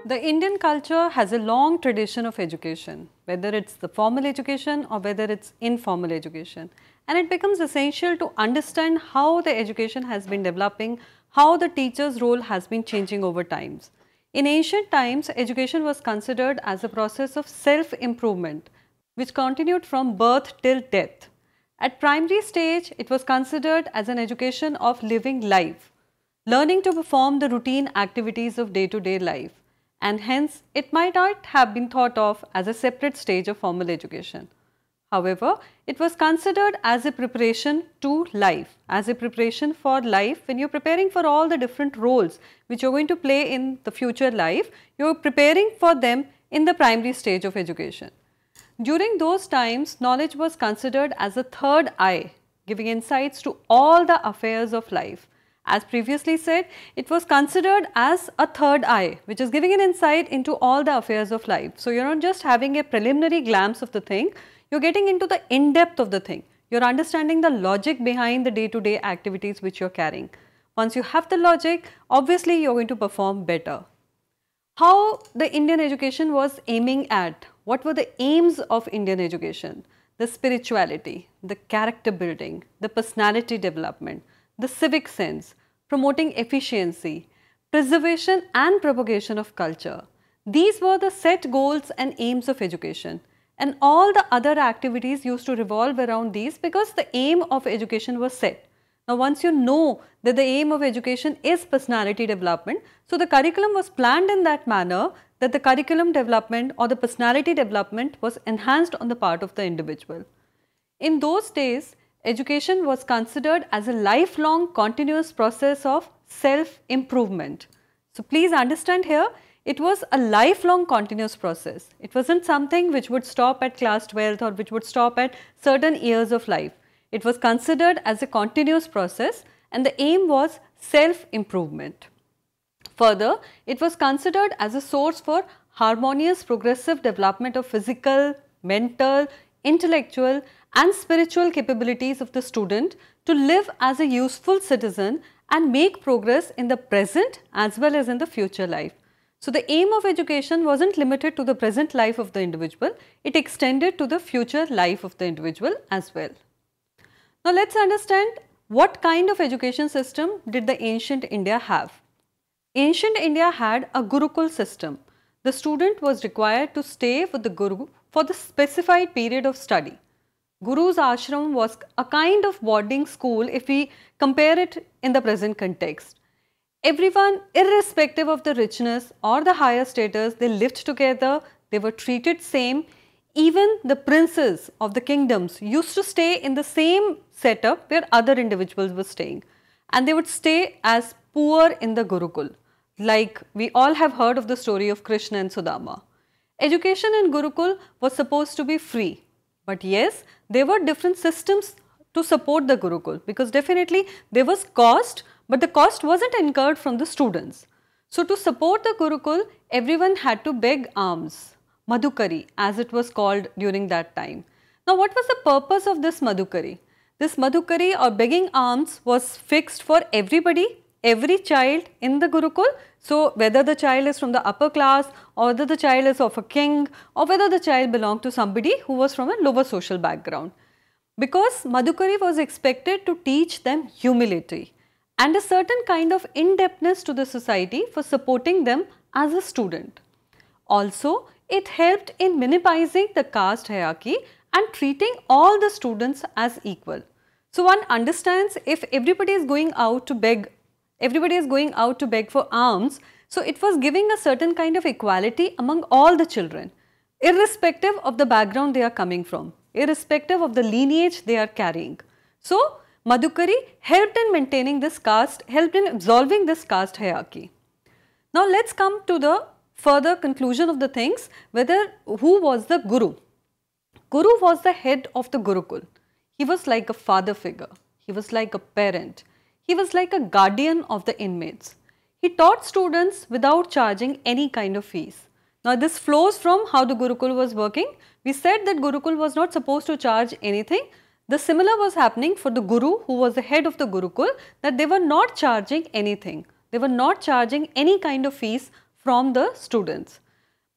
The Indian culture has a long tradition of education, whether it's the formal education or whether it's informal education. And it becomes essential to understand how the education has been developing, how the teacher's role has been changing over times. In ancient times, education was considered as a process of self-improvement, which continued from birth till death. At primary stage, it was considered as an education of living life, learning to perform the routine activities of day-to-day life, and hence it might not have been thought of as a separate stage of formal education. However, it was considered as a preparation to life, as a preparation for life. When you're preparing for all the different roles which you're going to play in the future life, you're preparing for them in the primary stage of education. During those times, knowledge was considered as a third eye, giving insights to all the affairs of life. As previously said, it was considered as a third eye, which is giving an insight into all the affairs of life. So, you're not just having a preliminary glance of the thing, you're getting into the in-depth of the thing. You're understanding the logic behind the day-to-day activities which you're carrying. Once you have the logic, obviously you're going to perform better. How the Indian education was aiming at? What were the aims of Indian education? The spirituality, the character building, the personality development, the civic sense, promoting efficiency, preservation and propagation of culture. These were the set goals and aims of education, and all the other activities used to revolve around these because the aim of education was set. Now, once you know that the aim of education is personality development, so the curriculum was planned in that manner that the curriculum development or the personality development was enhanced on the part of the individual. In those days, education was considered as a lifelong continuous process of self-improvement. So, please understand here, it was a lifelong continuous process. It wasn't something which would stop at class 12th or which would stop at certain years of life. It was considered as a continuous process and the aim was self-improvement. Further, it was considered as a source for harmonious progressive development of physical, mental, intellectual and spiritual capabilities of the student to live as a useful citizen and make progress in the present as well as in the future life. So, the aim of education wasn't limited to the present life of the individual, it extended to the future life of the individual as well. Now, let's understand what kind of education system did the ancient India have. Ancient India had a Gurukul system. The student was required to stay with the Guru for the specified period of study. Guru's ashram was a kind of boarding school if we compare it in the present context. Everyone, irrespective of the richness or the higher status, they lived together, they were treated same. Even the princes of the kingdoms used to stay in the same setup where other individuals were staying, and they would stay as poor in the Gurukul. Like we all have heard of the story of Krishna and Sudama. Education in Gurukul was supposed to be free, but yes, there were different systems to support the Gurukul because definitely there was cost, but the cost wasn't incurred from the students. So, to support the Gurukul, everyone had to beg alms. Madhukari as it was called during that time. Now, what was the purpose of this Madhukari? This Madhukari or begging alms was fixed for everybody, every child in the Gurukul. So, whether the child is from the upper class or whether the child is of a king or whether the child belonged to somebody who was from a lower social background. Because Madhukari was expected to teach them humility and a certain kind of in-depthness to the society for supporting them as a student. Also, it helped in minimizing the caste hierarchy and treating all the students as equal. So, one understands if everybody is going out to beg, for alms, so it was giving a certain kind of equality among all the children, irrespective of the background they are coming from, irrespective of the lineage they are carrying. So, Madhukari helped in maintaining this caste, helped in absolving this caste hierarchy. Now, let's come to the further conclusion of the things, who was the Guru. Guru was the head of the Gurukul. He was like a father figure, he was like a parent, he was like a guardian of the inmates. He taught students without charging any kind of fees. Now, this flows from how the Gurukul was working. We said that Gurukul was not supposed to charge anything. The similar was happening for the Guru who was the head of the Gurukul, that they were not charging anything. They were not charging any kind of fees from the students.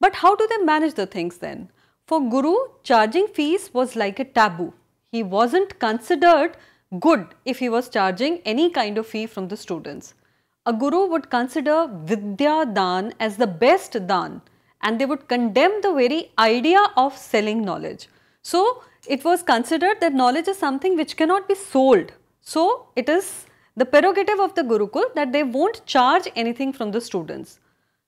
But how do they manage the things then? For Guru, charging fees was like a taboo. He wasn't considered good if he was charging any kind of fee from the students. A Guru would consider Vidya Dan as the best Dan, and they would condemn the very idea of selling knowledge. So, it was considered that knowledge is something which cannot be sold. So, it is the prerogative of the Gurukul that they won't charge anything from the students.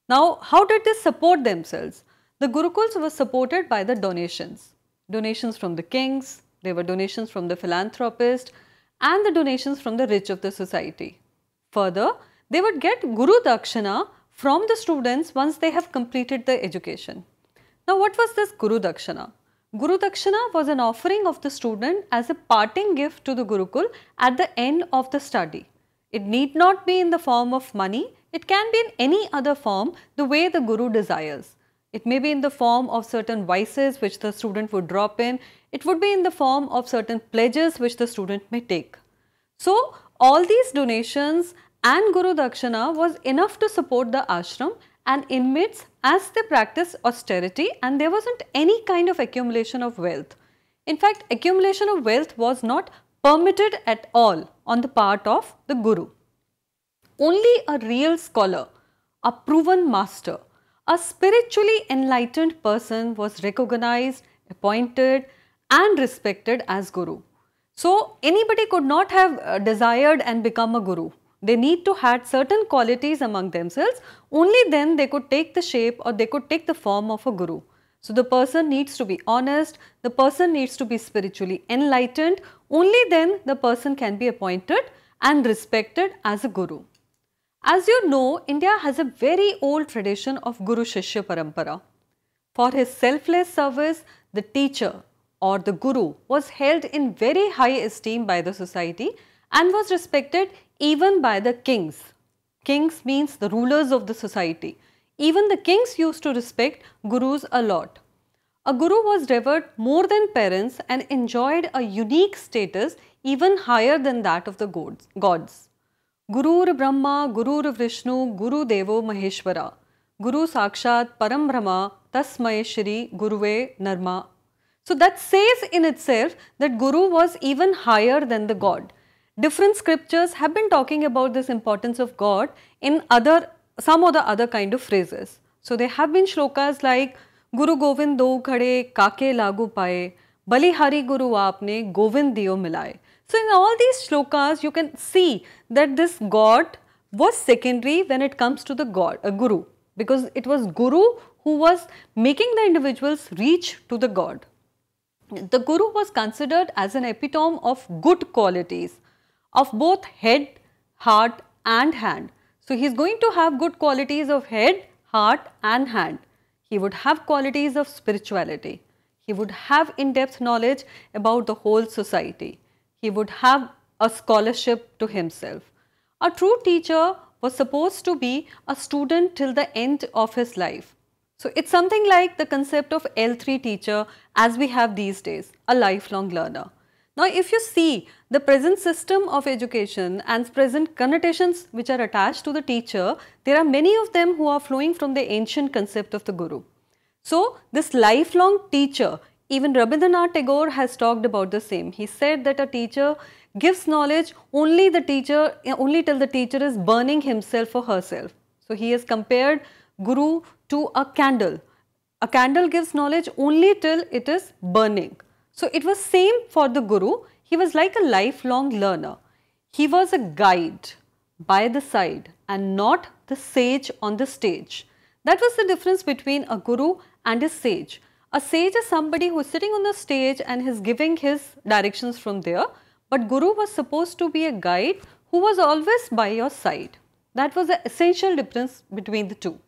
Now, how did they support themselves? The Gurukuls were supported by the donations. Donations from the kings, there were donations from the philanthropists, and the donations from the rich of the society. Further, they would get Guru Dakshina from the students once they have completed their education. Now, what was this Guru Dakshina? Guru Dakshina was an offering of the student as a parting gift to the Gurukul at the end of the study. It need not be in the form of money, it can be in any other form the way the Guru desires. It may be in the form of certain vices which the student would drop in, it would be in the form of certain pledges which the student may take. So, all these donations and Guru Dakshina was enough to support the ashram and inmates as they practiced austerity, and there wasn't any kind of accumulation of wealth. In fact, accumulation of wealth was not permitted at all on the part of the Guru. Only a real scholar, a proven master, a spiritually enlightened person was recognized, appointed and respected as Guru. So, anybody could not have desired and become a Guru. They need to have certain qualities among themselves, only then they could take the shape or they could take the form of a Guru. So, the person needs to be honest, the person needs to be spiritually enlightened, only then the person can be appointed and respected as a Guru. As you know, India has a very old tradition of Guru Shishya Parampara. For his selfless service, the teacher or the Guru was held in very high esteem by the society and was respected even by the kings. Kings means the rulers of the society. Even the kings used to respect Gurus a lot. A Guru was revered more than parents and enjoyed a unique status even higher than that of the gods. Gurur Brahma, Gurur Vishnu, Guru Devo Maheshwara, Guru Sakshat Param Brahma, Tasmai Shri Guruve Narma. So that says in itself that Guru was even higher than the God. Different scriptures have been talking about this importance of God in some of the other kind of phrases. So there have been shlokas like Guru Govind do khade kake lagu paye, Balihari Guru aapne Govind diyo milaye. So in all these shlokas you can see that this God was secondary when it comes to the God, a Guru, because it was Guru who was making the individuals reach to the God. The Guru was considered as an epitome of good qualities of both head, heart and hand. So, he is going to have good qualities of head, heart and hand. He would have qualities of spirituality. He would have in-depth knowledge about the whole society. He would have a scholarship to himself. A true teacher was supposed to be a student till the end of his life. So, it is something like the concept of L3 teacher as we have these days, a lifelong learner. Now, if you see the present system of education and present connotations which are attached to the teacher, there are many of them who are flowing from the ancient concept of the Guru. So, this lifelong teacher, even Rabindranath Tagore has talked about the same. He said that a teacher gives knowledge only till the teacher is burning himself or herself. So, he has compared Guru to a candle. A candle gives knowledge only till it is burning. So, it was same for the Guru. He was like a lifelong learner. He was a guide by the side and not the sage on the stage. That was the difference between a Guru and a sage. A sage is somebody who is sitting on the stage and is giving his directions from there. But Guru was supposed to be a guide who was always by your side. That was the essential difference between the two.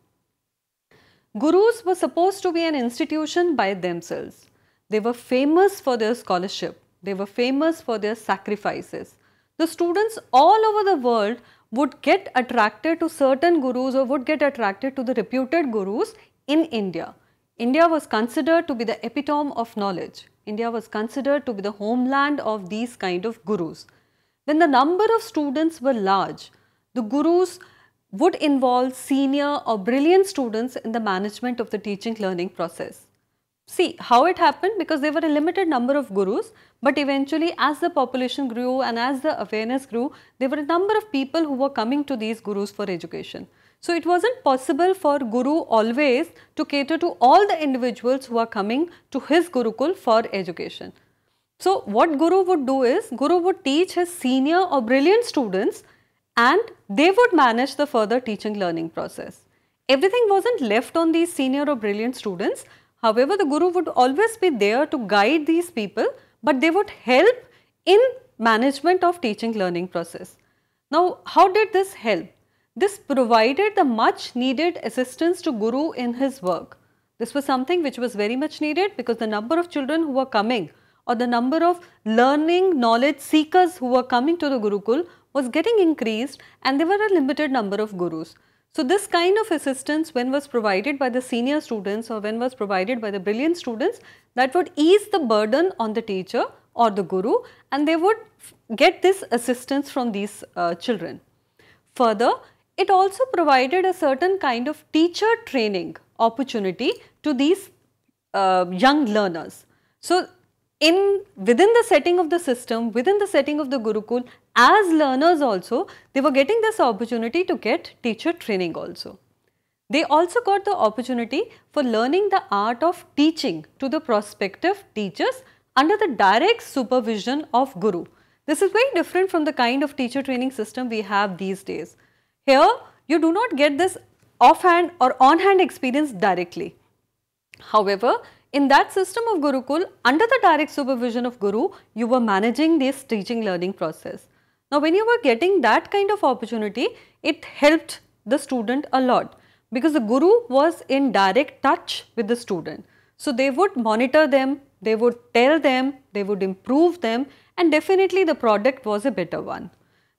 Gurus were supposed to be an institution by themselves. They were famous for their scholarship. They were famous for their sacrifices. The students all over the world would get attracted to certain gurus or would get attracted to the reputed gurus in India. India was considered to be the epitome of knowledge. India was considered to be the homeland of these kind of gurus. When the number of students were large, the gurus would involve senior or brilliant students in the management of the teaching learning process. See how it happened, because there were a limited number of gurus, but eventually as the population grew and as the awareness grew, there were a number of people who were coming to these gurus for education. So it wasn't possible for guru always to cater to all the individuals who are coming to his gurukul for education. So what guru would do is, guru would teach his senior or brilliant students and they would manage the further teaching learning process. Everything wasn't left on these senior or brilliant students. However, the guru would always be there to guide these people, but they would help in management of teaching learning process. Now, how did this help? This provided the much needed assistance to guru in his work. This was something which was very much needed, because the number of children who were coming, or the number of learning knowledge seekers who were coming to the Gurukul was getting increased, and there were a limited number of gurus. So this kind of assistance, when was provided by the senior students or when was provided by the brilliant students, that would ease the burden on the teacher or the guru, and they would get this assistance from these children. Further, it also provided a certain kind of teacher training opportunity to these young learners. So within the setting of the system, within the setting of the Gurukul, as learners also, they were getting this opportunity to get teacher training also. They also got the opportunity for learning the art of teaching to the prospective teachers under the direct supervision of Guru. This is very different from the kind of teacher training system we have these days. Here, you do not get this offhand or on-hand experience directly. However, in that system of Gurukul, under the direct supervision of Guru, you were managing this teaching learning process. Now, when you were getting that kind of opportunity, it helped the student a lot, because the Guru was in direct touch with the student. So, they would monitor them, they would tell them, they would improve them, and definitely the product was a better one.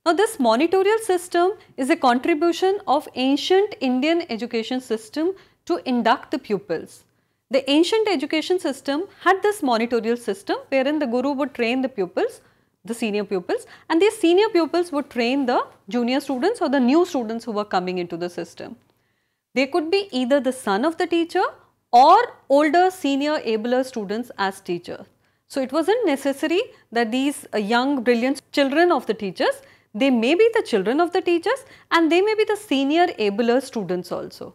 Now, this monitorial system is a contribution of ancient Indian education system to induct the pupils. The ancient education system had this monitorial system wherein the guru would train the pupils, the senior pupils, and these senior pupils would train the junior students or the new students who were coming into the system. They could be either the son of the teacher or older senior abler students as teachers. So it wasn't necessary that these young brilliant children of the teachers, they may be the children of the teachers and they may be the senior abler students also.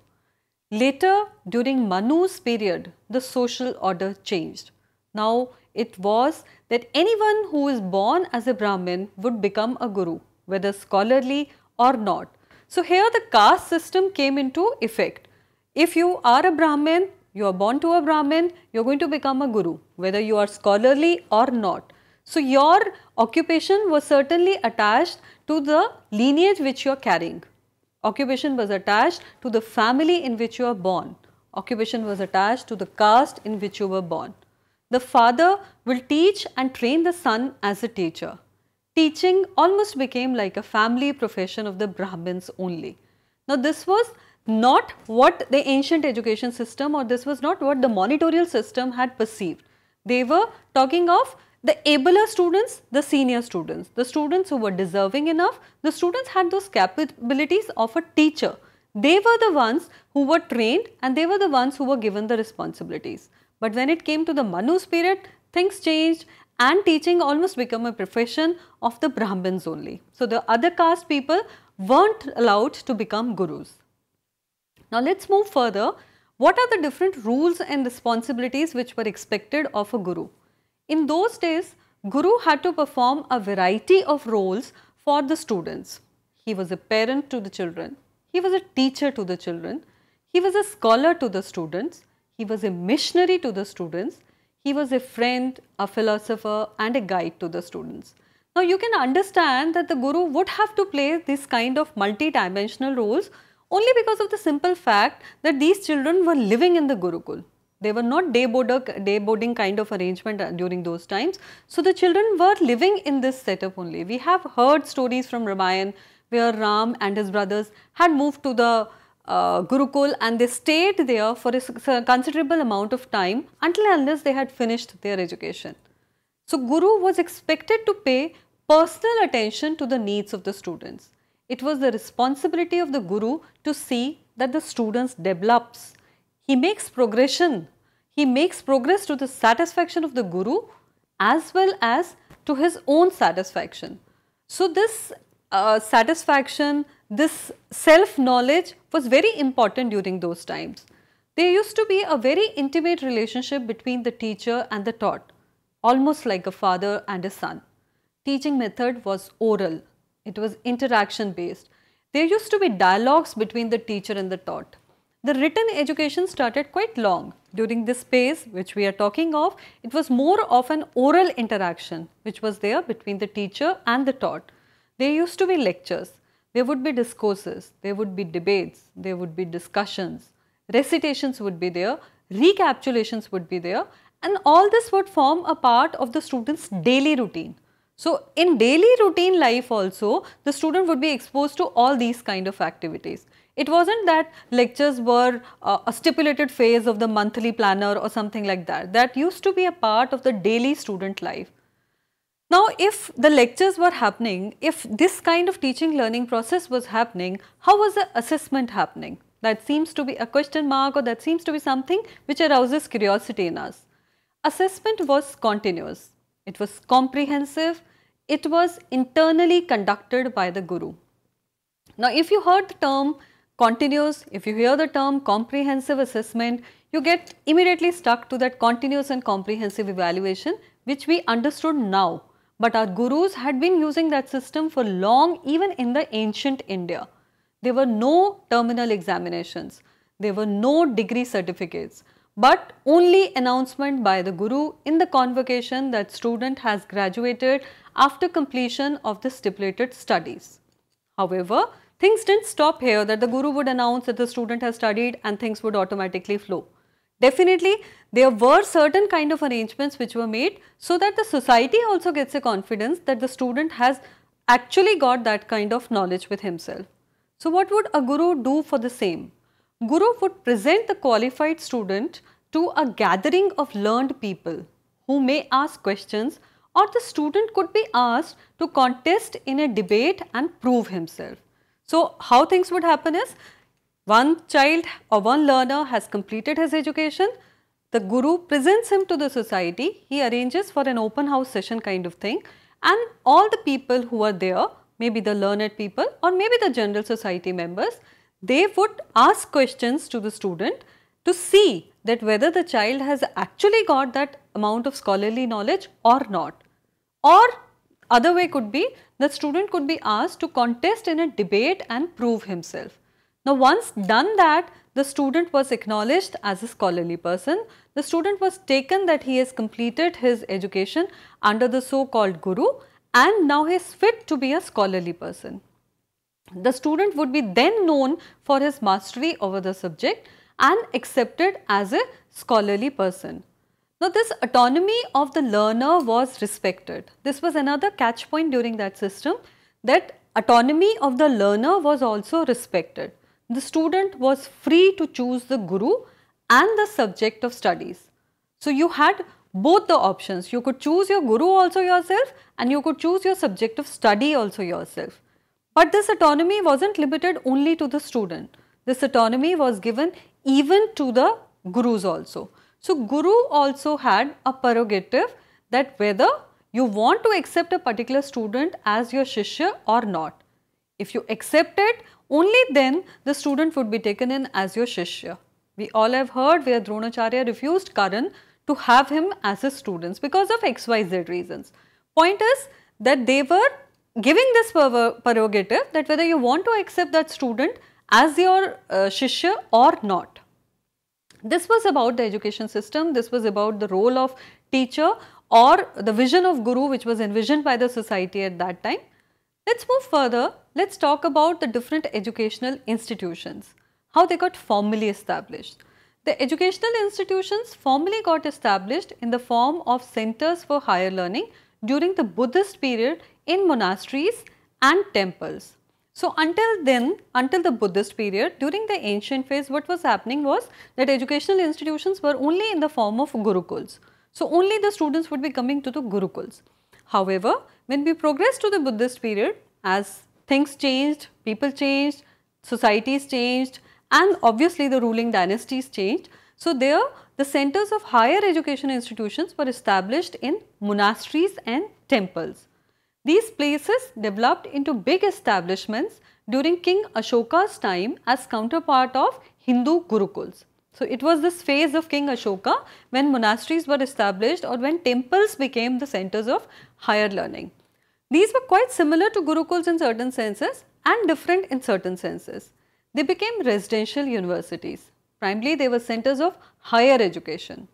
Later, during Manu's period, the social order changed. Now, it was that anyone who is born as a Brahmin would become a guru, whether scholarly or not. So, here the caste system came into effect. If you are a Brahmin, you are born to a Brahmin, you are going to become a guru, whether you are scholarly or not. So, your occupation was certainly attached to the lineage which you are carrying. Occupation was attached to the family in which you are born. Occupation was attached to the caste in which you were born. The father will teach and train the son as a teacher. Teaching almost became like a family profession of the Brahmins only. Now, this was not what the ancient education system, or this was not what the monitorial system had perceived. They were talking of the abler students, the senior students, the students who were deserving enough, the students had those capabilities of a teacher. They were the ones who were trained and they were the ones who were given the responsibilities. But when it came to the Manu's period, things changed and teaching almost became a profession of the Brahmins only. So, the other caste people weren't allowed to become gurus. Now, let's move further. What are the different rules and responsibilities which were expected of a guru? In those days, Guru had to perform a variety of roles for the students. He was a parent to the children, he was a teacher to the children, he was a scholar to the students, he was a missionary to the students, he was a friend, a philosopher and a guide to the students. Now, you can understand that the Guru would have to play this kind of multi-dimensional roles only because of the simple fact that these children were living in the Gurukul. They were not day boarding kind of arrangement during those times. So, the children were living in this setup only. We have heard stories from Ramayana where Ram and his brothers had moved to the Gurukul and they stayed there for a considerable amount of time until unless they had finished their education. So, Guru was expected to pay personal attention to the needs of the students. It was the responsibility of the guru to see that the students develops. He makes progression. He makes progress to the satisfaction of the guru as well as to his own satisfaction. So this satisfaction, this self-knowledge was very important during those times. There used to be a very intimate relationship between the teacher and the taught, almost like a father and a son. Teaching method was oral. It was interaction based. There used to be dialogues between the teacher and the taught. The written education started quite long. During this phase which we are talking of, it was more of an oral interaction which was there between the teacher and the taught. There used to be lectures, there would be discourses, there would be debates, there would be discussions, recitations would be there, recapitulations would be there, and all this would form a part of the student's daily routine. So, in daily routine life also, the student would be exposed to all these kind of activities. It wasn't that lectures were a stipulated phase of the monthly planner or something like that. That used to be a part of the daily student life. Now, if the lectures were happening, if this kind of teaching learning process was happening, how was the assessment happening? That seems to be a question mark, or that seems to be something which arouses curiosity in us. Assessment was continuous. It was comprehensive, it was internally conducted by the guru. Now, if you heard the term continuous, if you hear the term comprehensive assessment, you get immediately stuck to that continuous and comprehensive evaluation which we understood now. But our gurus had been using that system for long, even in the ancient India. There were no terminal examinations, there were no degree certificates, but only announcement by the guru in the convocation that student has graduated after completion of the stipulated studies. However, things didn't stop here, that the guru would announce that the student has studied and things would automatically flow. Definitely, there were certain kind of arrangements which were made so that the society also gets a confidence that the student has actually got that kind of knowledge with himself. So, what would a guru do for the same? Guru would present the qualified student to a gathering of learned people who may ask questions, or the student could be asked to contest in a debate and prove himself. So, how things would happen is, one child or one learner has completed his education, the guru presents him to the society, he arranges for an open house session kind of thing, and all the people who are there, maybe the learned people or maybe the general society members, they would ask questions to the student to see that whether the child has actually got that amount of scholarly knowledge or not. Or other way could be, the student could be asked to contest in a debate and prove himself. Now, once done that, the student was acknowledged as a scholarly person. The student was taken that he has completed his education under the so-called guru, and now he is fit to be a scholarly person. The student would be then known for his mastery over the subject and accepted as a scholarly person. Now, this autonomy of the learner was respected. This was another catch point during that system, that autonomy of the learner was also respected. The student was free to choose the guru and the subject of studies. So, you had both the options. You could choose your guru also yourself and you could choose your subject of study also yourself. But this autonomy wasn't limited only to the student. This autonomy was given even to the gurus also. So, guru also had a prerogative that whether you want to accept a particular student as your shishya or not. If you accept it, only then the student would be taken in as your shishya. We all have heard where Dronacharya refused Karan to have him as his students because of XYZ reasons. Point is that they were giving this prerogative that whether you want to accept that student as your shishya or not. This was about the education system, this was about the role of teacher or the vision of guru which was envisioned by the society at that time. Let's move further. Let's talk about the different educational institutions, how they got formally established. The educational institutions formally got established in the form of centers for higher learning during the Buddhist period in monasteries and temples. So, until then, until the Buddhist period, during the ancient phase, what was happening was that educational institutions were only in the form of gurukuls. So, only the students would be coming to the gurukuls. However, when we progress to the Buddhist period, as things changed, people changed, societies changed, and obviously the ruling dynasties changed. So there the centers of higher education institutions were established in monasteries and temples. These places developed into big establishments during King Ashoka's time as counterpart of Hindu Gurukuls. So it was this phase of King Ashoka when monasteries were established or when temples became the centers of higher learning. These were quite similar to Gurukuls in certain senses and different in certain senses. They became residential universities. Primarily they were centers of higher education.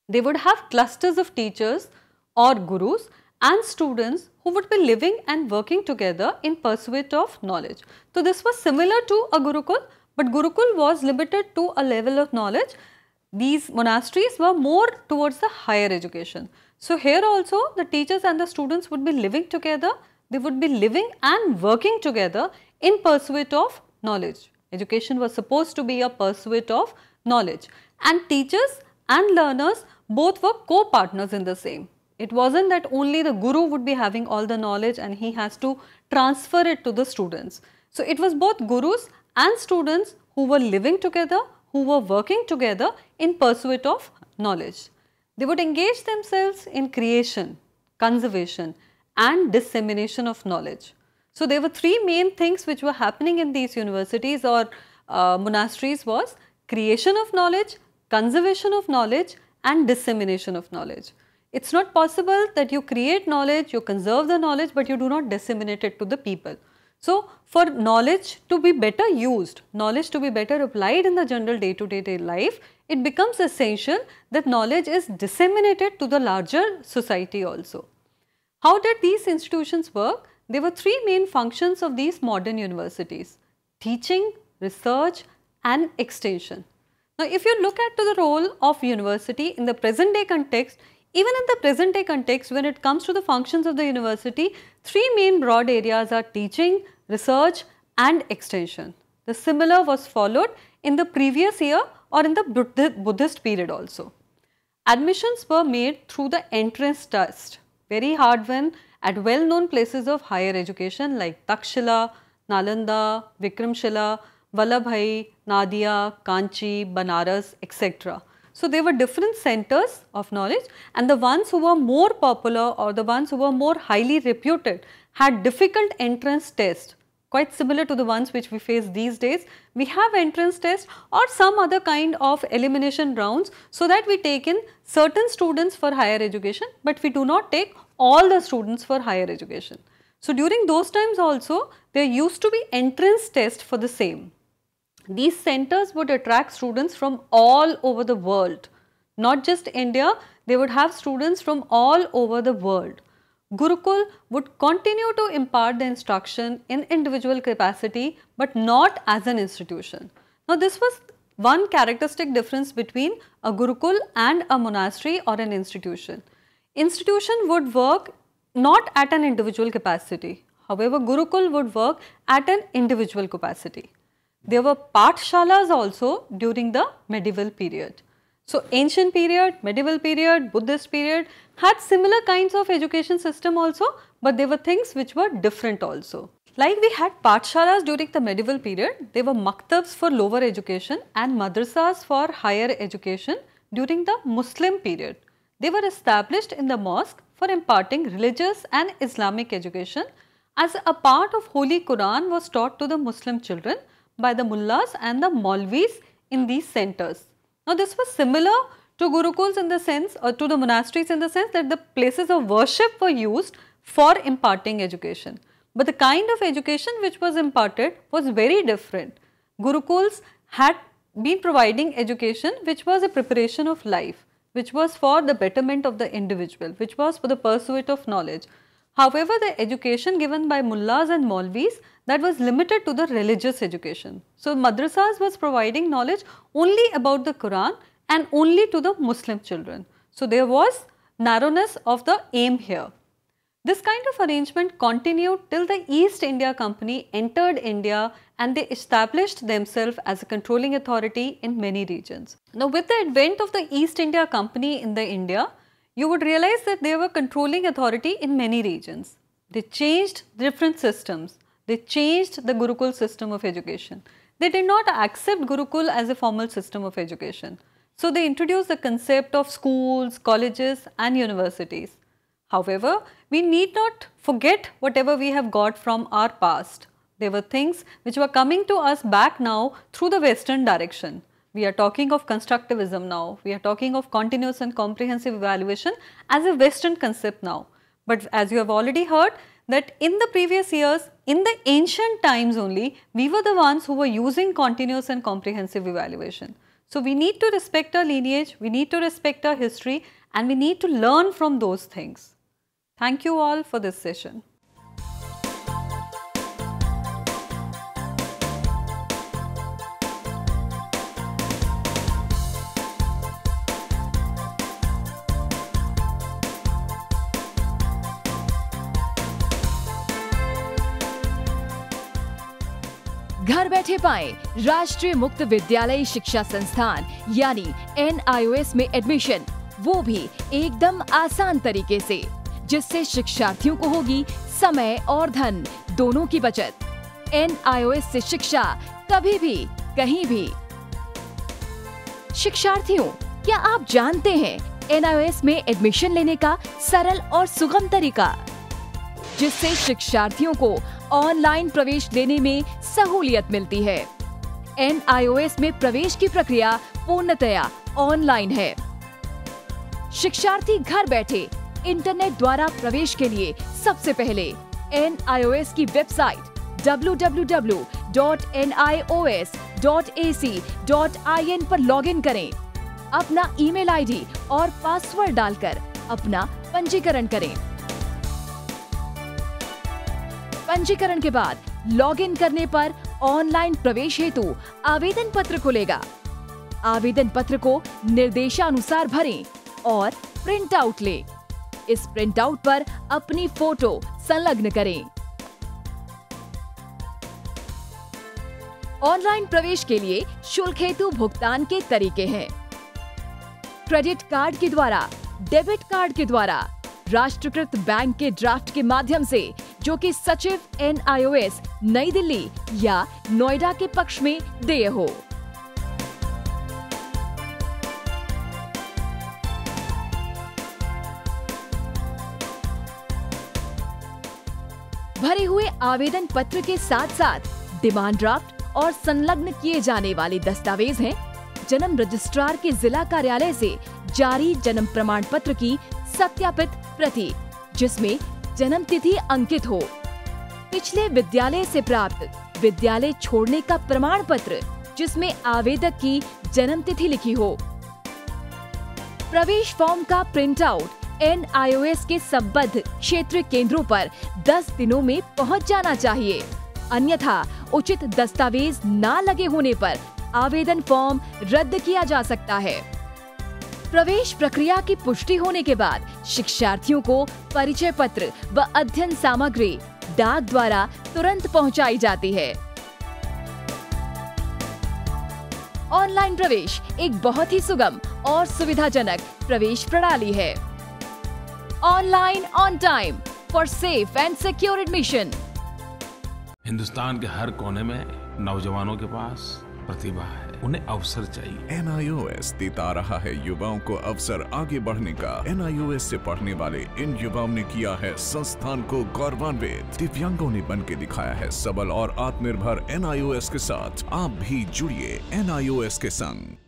They would have clusters of teachers or gurus and students who would be living and working together in pursuit of knowledge. So this was similar to a Gurukul, but Gurukul was limited to a level of knowledge. These monasteries were more towards the higher education. So here also the teachers and the students would be living together, they would be living and working together in pursuit of knowledge. Education was supposed to be a pursuit of knowledge, and teachers and learners both were co-partners in the same. It wasn't that only the guru would be having all the knowledge and he has to transfer it to the students. So it was both gurus and students who were living together, who were working together in pursuit of knowledge. They would engage themselves in creation, conservation and dissemination of knowledge. So there were three main things which were happening in these universities or monasteries was creation of knowledge, conservation of knowledge and dissemination of knowledge. It's not possible that you create knowledge, you conserve the knowledge, but you do not disseminate it to the people. So for knowledge to be better used, knowledge to be better applied in the general day-to-day life, it becomes essential that knowledge is disseminated to the larger society also. How did these institutions work? There were three main functions of these modern universities: teaching, research and extension. Now if you look at the role of university in the present day context, even in the present day context, when it comes to the functions of the university, three main broad areas are teaching, research and extension. The similar was followed in the previous year or in the Buddhist period also. Admissions were made through the entrance test, very hard one, at well-known places of higher education like Takshila, Nalanda, Vikramshila, Vallabhai, Nadia, Kanchi, Banaras, etc. So there were different centers of knowledge, and the ones who were more popular or the ones who were more highly reputed had difficult entrance tests, quite similar to the ones which we face these days. We have entrance tests or some other kind of elimination rounds so that we take in certain students for higher education, but we do not take all the students for higher education. So during those times also there used to be entrance test for the same. These centers would attract students from all over the world, not just India, they would have students from all over the world. Gurukul would continue to impart the instruction in individual capacity but not as an institution. Now this was one characteristic difference between a Gurukul and a monastery or an institution. Institution would work not at an individual capacity, however Gurukul would work at an individual capacity. There were Pathshalas also during the medieval period. So ancient period, medieval period, Buddhist period had similar kinds of education system also, but there were things which were different also. Like we had Pathshalas during the medieval period, there were maktabs for lower education and madrasas for higher education during the Muslim period. They were established in the mosque for imparting religious and Islamic education, as a part of Holy Quran was taught to the Muslim children by the mullahs and the maulvis in these centers. Now this was similar to Gurukuls in the sense, or to the monasteries in the sense that the places of worship were used for imparting education. But the kind of education which was imparted was very different. Gurukuls had been providing education which was a preparation of life, which was for the betterment of the individual, which was for the pursuit of knowledge. However, the education given by mullahs and maulvis, that was limited to the religious education. So madrasas was providing knowledge only about the Quran and only to the Muslim children. So there was narrowness of the aim here. This kind of arrangement continued till the East India Company entered India and they established themselves as a controlling authority in many regions. Now with the advent of the East India Company in the India, you would realize that they were controlling authority in many regions. They changed different systems. They changed the Gurukul system of education. They did not accept Gurukul as a formal system of education. So they introduced the concept of schools, colleges and universities. However, we need not forget whatever we have got from our past. There were things which were coming to us back now through the Western direction. We are talking of constructivism now. We are talking of continuous and comprehensive evaluation as a Western concept now. But as you have already heard, that in the previous years, in the ancient times only, we were the ones who were using continuous and comprehensive evaluation. So we need to respect our lineage, we need to respect our history, and we need to learn from those things. Thank you all for this session. घर बैठे पाएं राष्ट्रीय मुक्त विद्यालय शिक्षा संस्थान यानी NIOS में एडमिशन, वो भी एकदम आसान तरीके से, जिससे शिक्षार्थियों को होगी समय और धन दोनों की बचत। NIOS से शिक्षा कभी भी कहीं भी। शिक्षार्थियों, क्या आप जानते हैं NIOS में एडमिशन लेने का सरल और सुगम तरीका, जिससे शिक्षार्थियों को ऑनलाइन प्रवेश लेने में सहूलियत मिलती है। NIOS में प्रवेश की प्रक्रिया पूर्णतया ऑनलाइन है। शिक्षार्थी घर बैठे इंटरनेट द्वारा प्रवेश के लिए सबसे पहले NIOS की वेबसाइट www.nios.ac.in पर लॉगिन करें। अपना ईमेल आईडी और पासवर्ड डालकर अपना पंजीकरण करें। पंजीकरण के बाद लॉगिन करने पर ऑनलाइन प्रवेश हेतु आवेदन पत्र खुलेगा। आवेदन पत्र को निर्देशानुसार भरें और प्रिंट आउट लें। इस प्रिंट आउट पर अपनी फोटो संलग्न करें। ऑनलाइन प्रवेश के लिए शुल्क हेतु भुगतान के तरीके हैं: क्रेडिट कार्ड के द्वारा, डेबिट कार्ड के द्वारा, राष्ट्रीयकृत बैंक के ड्राफ्ट के माध्यम से, जो कि सचिव NIOS नई दिल्ली या नोएडा के पक्ष में देय हो। भरे हुए आवेदन पत्र के साथ साथ डिमांड ड्राफ्ट और संलग्न किए जाने वाले दस्तावेज हैं: जन्म रजिस्ट्रार के जिला कार्यालय से जारी जन्म प्रमाण पत्र की सत्यापित प्रति, जिसमें जन्म तिथि अंकित हो, पिछले विद्यालय से प्राप्त विद्यालय छोड़ने का प्रमाण पत्र, जिसमें आवेदक की जन्म तिथि लिखी हो। प्रवेश फॉर्म का प्रिंट आउट NIOS के संबद्ध क्षेत्रीय केंद्रों पर 10 दिनों में पहुंच जाना चाहिए, अन्यथा उचित दस्तावेज न लगे होने पर आवेदन फॉर्म रद्द किया जा सकता है। प्रवेश प्रक्रिया की पुष्टि होने के बाद शिक्षार्थियों को परिचय पत्र व अध्ययन सामग्री डाक द्वारा तुरंत पहुंचाई जाती है। ऑनलाइन प्रवेश एक बहुत ही सुगम और सुविधाजनक प्रवेश प्रणाली है। Online on time for safe and secure admission. Hindustan के हर कोने में नौजवानों के पास प्रतिभा है, उन्हें अवसर चाहिए। NIOS देता रहा है युवाओं को अवसर आगे बढ़ने का। NIOS से पढ़ने वाले इन युवाओं ने किया है संस्थान को गौरवान्वित। दिव्यांगों ने बन के दिखाया है सबल और आत्मनिर्भर। NIOS के साथ आप भी जुड़िए NIOS के संग।